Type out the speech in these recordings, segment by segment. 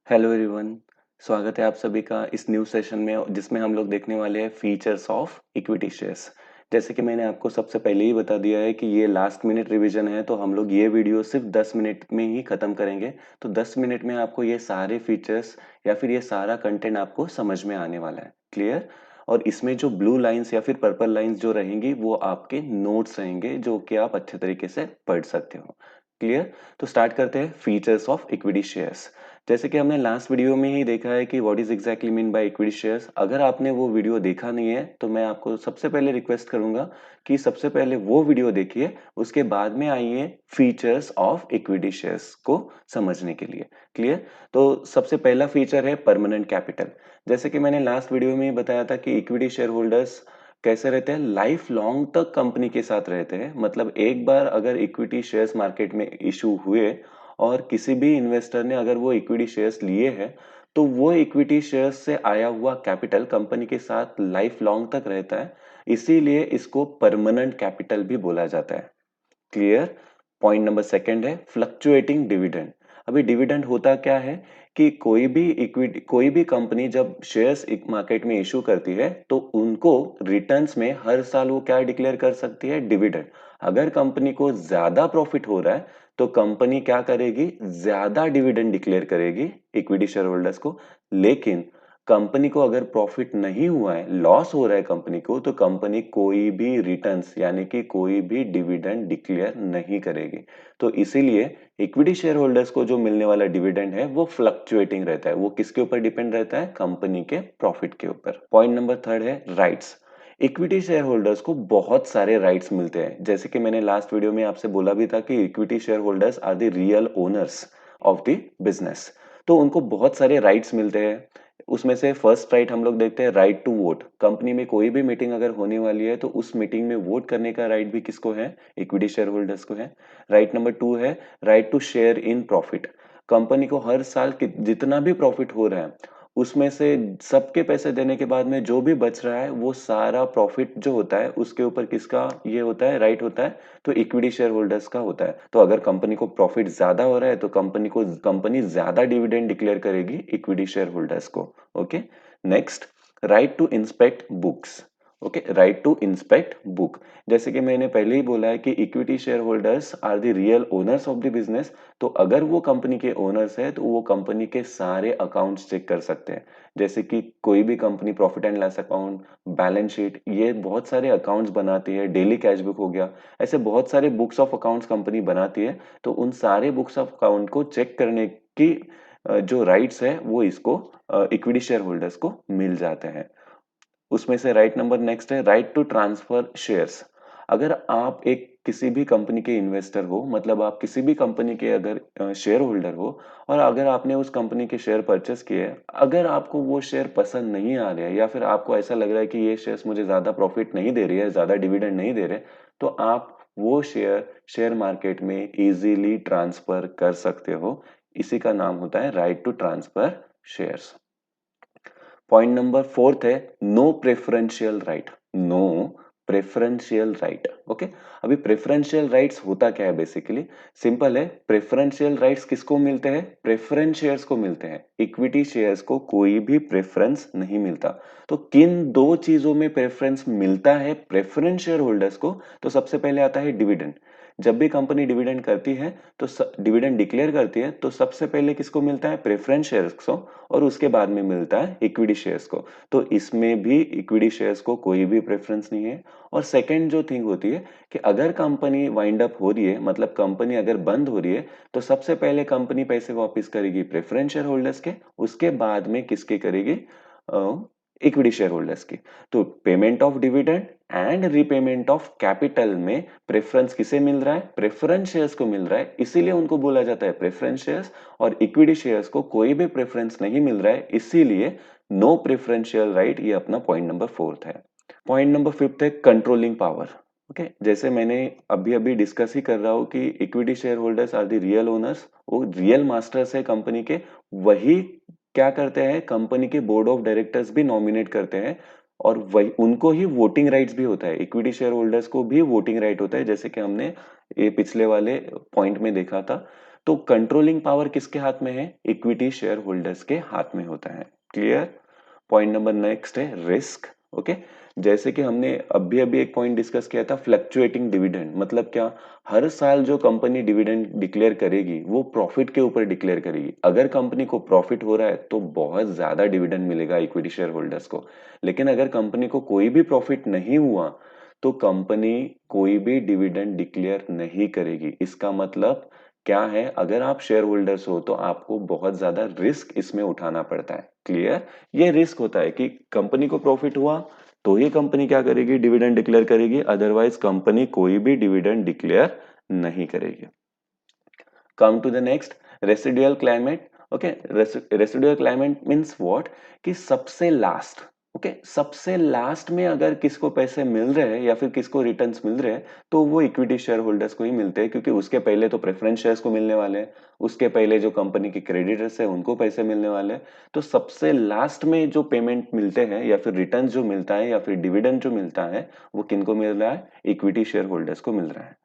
Hello everyone. स्वागत है आप सभी का इस न्यू सेशन में जिसमें हम लोग देखने वाले हैं फीचर्स ऑफ इक्विटी शेयर्स। जैसे कि मैंने आपको सबसे पहले ही बता दिया है कि ये लास्ट मिनट रिवीजन है, तो हम लोग ये वीडियो सिर्फ 10 मिनट में ही खत्म करेंगे। तो 10 मिनट में आपको ये सारे फीचर्स या फिर ये सारा कंटेंट आपको समझ में आने वाला है। क्लियर? और इसमें जो ब्लू लाइंस या फिर पर्पल लाइंस जो रहेंगी वो आपके नोट्स रहेंगे जो कि आप अच्छे तरीके से पढ़ सकते हो। क्लियर? तो स्टार्ट करते हैं फीचर्स ऑफ इक्विटी शेयर्स। जैसे कि हमने लास्ट वीडियो में ही देखा है कि what is exactly mean by equity shares. अगर आपने वो वीडियो देखा नहीं है तो मैं आपको सबसे पहले रिक्वेस्ट करूंगा कि सबसे पहले वो वीडियो देखिए, उसके बाद में आइए फीचर्स ऑफ इक्विटी शेयर्स को समझने के लिए। क्लियर? तो सबसे पहला फीचर है परमानेंट कैपिटल। जैसे कि मैंने लास्ट वीडियो में ही बताया था कि इक्विटी शेयर होल्डर्स कैसे रहते हैं, लाइफ लॉन्ग तक कंपनी के साथ रहते हैं। मतलब एक बार अगर इक्विटी शेयर्स मार्केट में इशू हुए और किसी भी इन्वेस्टर ने अगर वो इक्विटी शेयर्स लिए हैं, तो वो इक्विटी शेयर्स से आया हुआ कैपिटल कंपनी के साथ लाइफ लॉन्ग तक रहता है। इसीलिए इसको परमानेंट कैपिटल भी बोला जाता है। क्लियर? पॉइंट नंबर सेकंड है फ्लक्चुएटिंग डिविडेंड। अभी डिविडेंड होता क्या है कि कोई भी कंपनी जब शेयर्स मार्केट में इशू करती है तो उनको रिटर्न्स में हर साल वो क्या डिक्लेयर कर सकती है? डिविडेंड। अगर कंपनी को ज्यादा प्रॉफिट हो रहा है तो कंपनी क्या करेगी? ज्यादा डिविडेंड डिक्लेयर करेगी इक्विटी शेयर होल्डर्स को। लेकिन कंपनी को अगर प्रॉफिट नहीं हुआ है, लॉस हो रहा है कंपनी को, तो कंपनी कोई भी रिटर्न्स यानी कि कोई भी डिविडेंड डिक्लेयर नहीं करेगी। तो इसीलिए इक्विटी शेयर होल्डर्स को जो मिलने वाला डिविडेंड है वो फ्लक्चुएटिंग रहता है। वो किसके ऊपर डिपेंड रहता है? कंपनी के प्रॉफिट के ऊपर। पॉइंट नंबर थर्ड है राइट्स। इक्विटी शेयर होल्डर्स को बहुत सारे राइट्स मिलते हैं। जैसे कि मैंने लास्ट वीडियो में आपसे बोला भी था कि equity share holders are the real owners of the business. तो उनको बहुत सारे राइट्स मिलते हैं। उसमें से फर्स्ट राइट हम लोग देखते हैं, राइट टू वोट। कंपनी में कोई भी मीटिंग अगर होने वाली है तो उस मीटिंग में वोट करने का राइट भी किसको है? इक्विटी शेयर होल्डर्स को है। राइट नंबर टू है right to share in profit. Company को हर साल जितना भी प्रॉफिट हो रहा है उसमें से सबके पैसे देने के बाद में जो भी बच रहा है वो सारा प्रॉफिट जो होता है उसके ऊपर किसका ये होता है? राइट होता है। तो इक्विटी शेयर होल्डर्स का होता है। तो अगर कंपनी को प्रॉफिट ज्यादा हो रहा है तो कंपनी ज्यादा डिविडेंड डिक्लेयर करेगी इक्विटी शेयर होल्डर्स को। Okay. Next, right to inspect books. Okay, right to inspect book. जैसे कि मैंने पहले ही बोला है कि equity share holders are the real owners of the business. तो अगर वो कंपनी के ओनर्स है तो वो कंपनी के सारे अकाउंट्स चेक कर सकते हैं। जैसे कि कोई भी company profit and loss account, balance sheet, ये बहुत सारे अकाउंट्स बनाती है। डेली कैश बुक हो गया, ऐसे बहुत सारे बुक्स ऑफ अकाउंट्स कंपनी बनाती है। तो उन सारे बुक्स ऑफ अकाउंट को चेक करने की जो राइट्स है वो इसको इक्विटी शेयर होल्डर्स को मिल जाते हैं। उसमें से राइट नंबर नेक्स्ट है राइट टू ट्रांसफर शेयर्स। अगर आप एक किसी भी कंपनी के इन्वेस्टर हो, मतलब आप किसी भी कंपनी के अगर शेयर होल्डर हो और अगर आपने उस कंपनी के शेयर परचेस किए, अगर आपको वो शेयर पसंद नहीं आ रहे हैं या फिर आपको ऐसा लग रहा है कि ये शेयर्स मुझे ज्यादा प्रॉफिट नहीं दे रही है, ज्यादा डिविडेंड नहीं दे रहे, तो आप वो शेयर शेयर मार्केट में इजीली ट्रांसफर कर सकते हो। इसी का नाम होता है right to transfer shares. Point number fourth है no preferential right. No preferential right. Okay. अभी प्रेफरेंशियल राइट्स होता क्या है? बेसिकली सिंपल है। प्रेफरेंशियल राइट्स किसको मिलते हैं? प्रेफरेंस शेयर्स को मिलते हैं। इक्विटी शेयर्स को कोई भी प्रेफरेंस नहीं मिलता। तो किन दो चीजों में प्रेफरेंस मिलता है प्रेफरेंस शेयर होल्डर्स को? तो सबसे पहले आता है डिविडेंड। जब भी कंपनी डिविडेंड करती है तो डिविडेंड डिक्लेयर करती है तो सबसे पहले किसको मिलता है? प्रेफरेंस शेयर्स को। और उसके बाद में मिलता है इक्विटी शेयर्स को। तो इसमें भी इक्विटी शेयर्स को कोई भी प्रेफरेंस नहीं है। और सेकंड जो थिंग होती है कि अगर कंपनी वाइंड अप हो रही है, मतलब कंपनी अगर बंद हो रही है, तो सबसे पहले कंपनी पैसे वापस करेगी प्रेफरेंस शेयर होल्डर्स के, उसके बाद में किसके करेगी? इक्विटी शेयर होल्डर्स की। तो payment of dividend and repayment of capital में प्रेफरेंस किसे मिल रहा है? प्रेफरेंस शेयर्स को मिल रहा है, इसीलिए उनको बोला जाता है प्रेफरेंस शेयर्स। और इक्विटी शेयर्स को कोई भी प्रेफरेंस नहीं मिल रहा है, इसीलिए नो प्रेफरेंशियल राइट। ये अपना पॉइंट नंबर फोर्थ है। पॉइंट नंबर फिफ्थ है कंट्रोलिंग पावर। ओके, जैसे मैंने अभी अभी डिस्कस ही कर रहा हूं कि equity share holders are the real owners, वो रियल मास्टर्स है कंपनी के। वही क्या करते हैं? कंपनी के बोर्ड ऑफ डायरेक्टर्स भी नॉमिनेट करते हैं और वही उनको ही वोटिंग राइट्स भी होता है। इक्विटी शेयर होल्डर्स को भी वोटिंग राइट होता है, जैसे कि हमने ये पिछले वाले पॉइंट में देखा था। तो कंट्रोलिंग पावर किसके हाथ में है? इक्विटी शेयर होल्डर्स के हाथ में होता है। क्लियर? पॉइंट नंबर नेक्स्ट है रिस्क। ओके, जैसे कि हमने अभी अभी एक पॉइंट डिस्कस किया था, फ्लक्चुएटिंग डिविडेंड। मतलब क्या? हर साल जो कंपनी डिविडेंड डिक्लेयर करेगी वो प्रॉफिट के ऊपर डिक्लेयर करेगी। अगर कंपनी को प्रॉफिट हो रहा है तो बहुत ज्यादा डिविडेंड मिलेगा इक्विटी शेयर होल्डर्स को। लेकिन अगर कंपनी को कोई भी प्रॉफिट नहीं हुआ तो कंपनी कोई भी डिविडेंड डिक्लेयर नहीं करेगी। इसका मतलब क्या है? अगर आप शेयर होल्डर्स हो तो आपको बहुत ज्यादा रिस्क इसमें उठाना पड़ता है। क्लियर? ये रिस्क होता है कि कंपनी को प्रॉफिट हुआ तो ही कंपनी क्या करेगी? डिविडेंड डिक्लेयर करेगी, अदरवाइज कंपनी कोई भी डिविडेंड डिक्लेयर नहीं करेगी। Come to the next, residual climate. Okay, residual climate means what? कि सबसे लास्ट, ओके, सबसे लास्ट में अगर किसको पैसे मिल रहे हैं या फिर किसको रिटर्न्स मिल रहे हैं तो वो इक्विटी शेयर होल्डर्स को ही मिलते हैं, क्योंकि उसके पहले तो प्रेफरेंस शेयर्स को मिलने वाले हैं, उसके पहले जो कंपनी के क्रेडिटर्स है उनको पैसे मिलने वाले हैं। तो सबसे लास्ट में जो पेमेंट मिलते हैं या फिर रिटर्न जो मिलता है या फिर डिविडेंड जो मिलता है वो किनको मिल रहा है? इक्विटी शेयर होल्डर्स को मिल रहा है।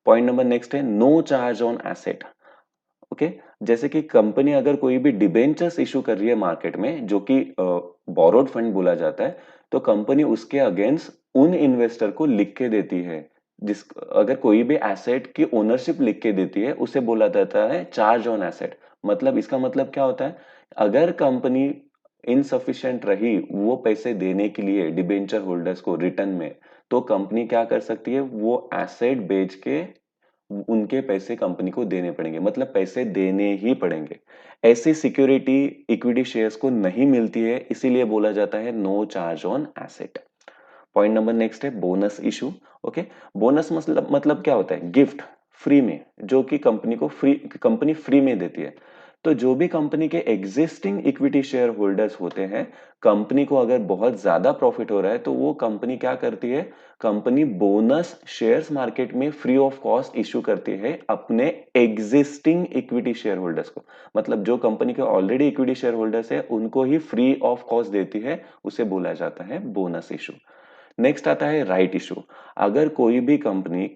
पॉइंट नंबर नेक्स्ट है no charge on asset. Okay, जैसे कि कंपनी अगर कोई भी डिबेंचर्स इशू कर रही है मार्केट में, जो कि बोरोड फंड बोला जाता है, तो कंपनी उसके अगेंस्ट उन इन्वेस्टर को लिख के देती है। जिस अगर कोई भी एसेट की ओनरशिप लिख के देती है उसे बोला जाता है चार्ज ऑन एसेट। मतलब इसका मतलब क्या होता है? अगर कंपनी इनसफिशिएंट रही वो पैसे देने के लिए डिबेंचर होल्डर्स को रिटर्न में, तो कंपनी क्या कर सकती है? वो एसेट बेच के उनके पैसे कंपनी को देने पड़ेंगे, मतलब पैसे देने ही पड़ेंगे। ऐसी सिक्योरिटी इक्विटी शेयर्स को नहीं मिलती है, इसीलिए बोला जाता है no charge on asset. Point number next है बोनस इशू। ओके, बोनस मतलब क्या होता है? गिफ्ट फ्री में, जो कि कंपनी फ्री में देती है। तो जो भी कंपनी के एग्जिस्टिंग इक्विटी शेयर होल्डर्स होते हैं, कंपनी को अगर बहुत ज्यादा प्रॉफिट हो रहा है तो वो कंपनी क्या करती है? कंपनी बोनस शेयर्स मार्केट में फ्री ऑफ कॉस्ट इशू करती है अपने एग्जिस्टिंग इक्विटी शेयर होल्डर्स को। मतलब जो कंपनी के ऑलरेडी इक्विटी शेयर होल्डर्स है उनको ही फ्री ऑफ कॉस्ट देती है, उसे बोला जाता है बोनस इशू। नेक्स्ट आता है राइट इशू। अगर कोई भी कंपनी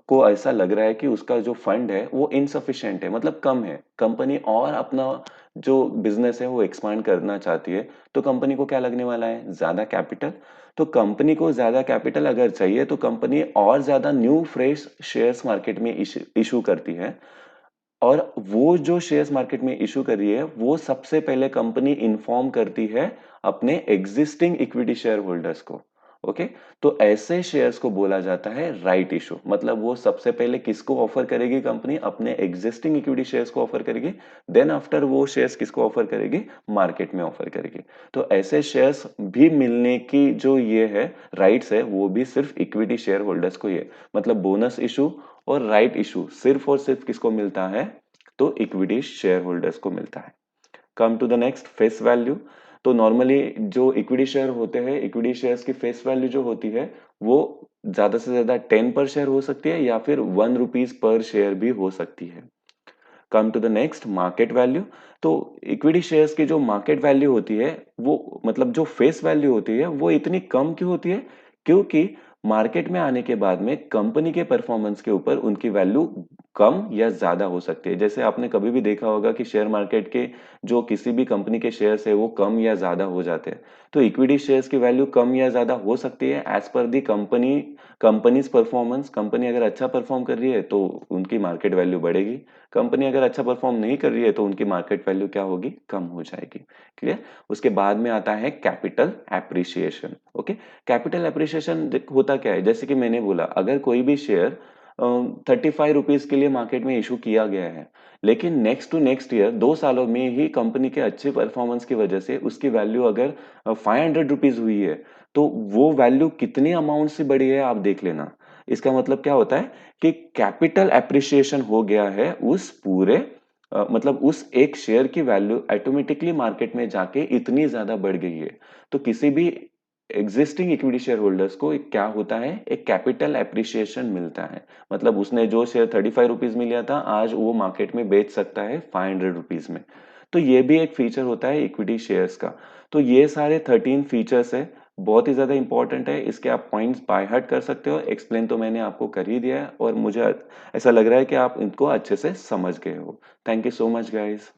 को ऐसा लग रहा है कि उसका जो फंड है वो इनसफिशिएंट है, मतलब कम है, कंपनी और अपना जो बिजनेस है वो एक्सपांड करना चाहती है, तो कंपनी को क्या लगने वाला है? ज्यादा कैपिटल। तो कंपनी को ज्यादा कैपिटल अगर चाहिए तो कंपनी और ज्यादा न्यू फ्रेश शेयर्स मार्केट में इशू करती है। और वो जो शेयर्स मार्केट में इशू कर रही है वो सबसे पहले कंपनी इन्फॉर्म करती है अपने एग्जिस्टिंग इक्विटी शेयर होल्डर्स को। ओके, तो ऐसे शेयर्स को बोला जाता है राइट इशू। मतलब वो सबसे पहले किसको ऑफर करेगी? कंपनी अपने एग्जिस्टिंग इक्विटी शेयर्स को ऑफर करेगी, देन आफ्टर वो शेयर्स किसको ऑफर करेगी? मार्केट में ऑफर करेगी। तो ऐसे शेयर्स भी मिलने की जो ये है राइट्स है वो भी सिर्फ इक्विटी शेयर होल्डर्स को ही है। मतलब बोनस इशू और राइट इशू सिर्फ और सिर्फ किसको मिलता है? तो इक्विटी शेयर होल्डर्स को मिलता है। Come to the next, face value. तो नॉर्मली जो इक्विटी शेयर होते हैं, इक्विटी शेयर्स की फेस वैल्यू जो होती है वो ज्यादा से ज्यादा 10 पर शेयर हो सकती है या फिर ₹1 पर शेयर भी हो सकती है। Come to the next, market value. तो इक्विटी शेयर्स की जो मार्केट वैल्यू होती है वो, मतलब जो फेस वैल्यू होती है वो इतनी कम क्यों होती है? क्योंकि मार्केट में आने के बाद में कंपनी के परफॉर्मेंस के ऊपर उनकी वैल्यू कम या ज्यादा हो सकती है। जैसे आपने कभी भी देखा होगा कि शेयर मार्केट के जो किसी भी कंपनी के शेयर्स है वो कम या ज्यादा हो जाते हैं। तो इक्विटी शेयर्स की वैल्यू कम या ज्यादा हो सकती है एज पर दी कंपनीज परफॉर्मेंस। कंपनी अगर अच्छा परफॉर्म कर रही है तो उनकी मार्केट वैल्यू बढ़ेगी, कंपनी अगर अच्छा परफॉर्म नहीं कर रही है तो उनकी मार्केट वैल्यू क्या होगी? कम हो जाएगी। क्लियर? उसके बाद में आता है capital appreciation. Okay, capital appreciation होता क्या है? जैसे कि मैंने बोला, अगर कोई भी शेयर 35 रुपीज के लिए मार्केट में इशू किया गया है, लेकिन नेक्स्ट टू नेक्स्ट ईयर 2 सालों में ही कंपनी के अच्छे परफॉर्मेंस की वजह से उसकी वैल्यू अगर 500 रुपीज हुई है, तो वो वैल्यू कितनी अमाउंट से बढ़ी है आप देख लेना। इसका मतलब क्या होता है कि कैपिटल एप्रिसिएशन हो गया है उस पूरे मतलब उस एक शेयर की वैल्यू ऑटोमेटिकली मार्केट में जाके इतनी ज्यादा बढ़ गई है। तो किसी भी एग्जिस्टिंग इक्विटी शेयर होल्डर्स को क्या होता है? एक कैपिटल एप्रिसिएशन मिलता है। मतलब उसने जो शेयर 35 रुपीज में लिया था आज वो मार्केट में बेच सकता है 500 रुपीज में। तो ये भी एक फीचर होता है इक्विटी शेयर्स का। तो ये सारे 13 फीचर्स है बहुत ही ज़्यादा इम्पोर्टेंट है, इसके आप पॉइंट्स बाय हार्ट कर सकते हो, एक्सप्लेन तो मैंने आपको कर ही दिया है और मुझे ऐसा लग रहा है कि आप इनको अच्छे से समझ गए हो। Thank you so much guys.